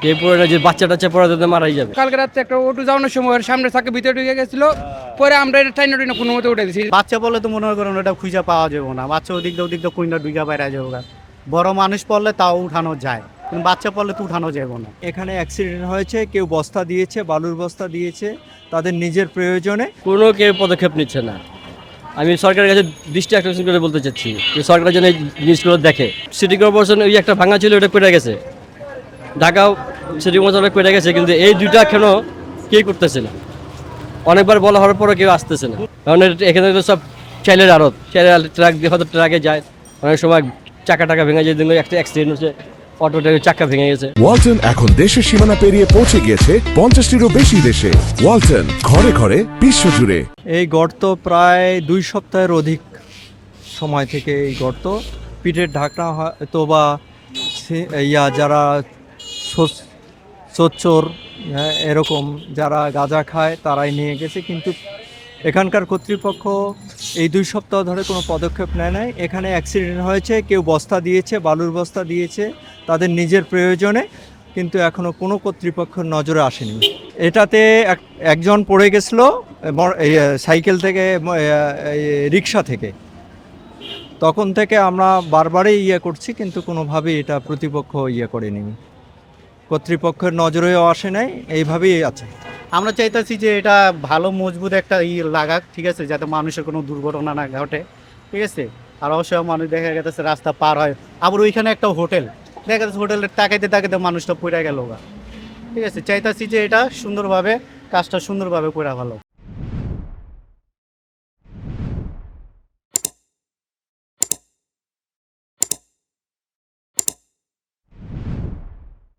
কে পড়ে না, যে বাচ্চা টাচ্চা পড়াতে মারাই যাবে। কালকে রাতে একটা অটো যাওয়ানোর সময় ওর সামনে থাকে ভিতরে ঢুকে গেছিল, পরে আমরা এটা টাইনা টাইনা কোনো মতে উঠে দিছি। বাচ্চা বললে তো মনে করেন ওটা খুঁজে পাওয়া যাবে না, বাচ্চা ওদিক দিয়ে কুইন্ডা ঢুকে বাইরে যাবে। বড় মানুষ পড়লে তাও উঠানো যায়, কিন্তু বাচ্চা পড়লে তো উঠানো যাবে না। এখানে অ্যাক্সিডেন্ট হয়েছে, কেউ বস্তা দিয়েছে, বালুর বস্তা দিয়েছে তাদের নিজের প্রয়োজনে। কোনো কেউ পদক্ষেপ নিচ্ছে না। আমি সরকারের কাছে দৃষ্টি আকর্ষণ করে বলতে চাচ্ছি যে সরকার যেন এই জিনিসগুলো দেখে। সিটি কর্পোরেশন ওই একটা ভাঙা ছিল, ওটা পড়ে গেছে। ঢাকাও সিটি কর্পোরেশন পড়ে গেছে, কিন্তু এই দুইটা কেন কেউ করতেছে না। অনেকবার বলা হওয়ার পরও কেউ আসতেছে না, কারণ এখানে তো সব চাইলের আড়ত, চাইলের ট্রাক দিয়ে হয়তো ট্রাকে যায়, অনেক সময় চাকা টাকা ভেঙে যায়। দিন একটা অ্যাক্সিডেন্ট হচ্ছে, অটোটা চাকা ভেঙে গেছে। ওয়ালটন এখন দেশের সীমানা পেরিয়ে পৌঁছে গিয়েছে 50টিরও বেশি দেশে। ওয়ালটন, ঘরে ঘরে বিশ্বজুড়ে। এই গর্ত প্রায় 2 সপ্তাহের অধিক সময় থেকে এই গর্ত পিঠের ঢাকনা হয়তো বা যারা সোচ্চোর এরকম যারা গাঁজা খায় তারাই নিয়ে গেছে, কিন্তু এখানকার কর্তৃপক্ষ এই 2 সপ্তাহ ধরে কোনো পদক্ষেপ নেয় নাই। এখানে অ্যাক্সিডেন্ট হয়েছে, কেউ বস্তা দিয়েছে, বালুর বস্তা দিয়েছে তাদের নিজের প্রয়োজনে, কিন্তু এখনও কোনো কর্তৃপক্ষের নজরে আসেনি। এটাতে একজন পড়ে গেছিলো সাইকেল থেকে, রিক্সা থেকে। তখন থেকে আমরা বারবারই করছি, কিন্তু কোনোভাবেই এটা প্রতিপক্ষ করেনি, কর্তৃপক্ষের নজরেও আসে নাই, এইভাবেই আছে। আমরা চাইতেছি যে এটা ভালো মজবুত একটা লাগাক, ঠিক আছে, যাতে মানুষের কোনো দুর্ঘটনা না ঘটে, ঠিক আছে। আর অবশ্যই মানুষ দেখা গেছে রাস্তা পার হয়, আবার ওইখানে একটা হোটেল দেখা যাচ্ছে, হোটেলের তাকাইতে তাকাইতে মানুষটা পড়ে গেল, ঠিক আছে। চাইতেছি যে এটা সুন্দরভাবে, কাজটা সুন্দরভাবে করে ভালো।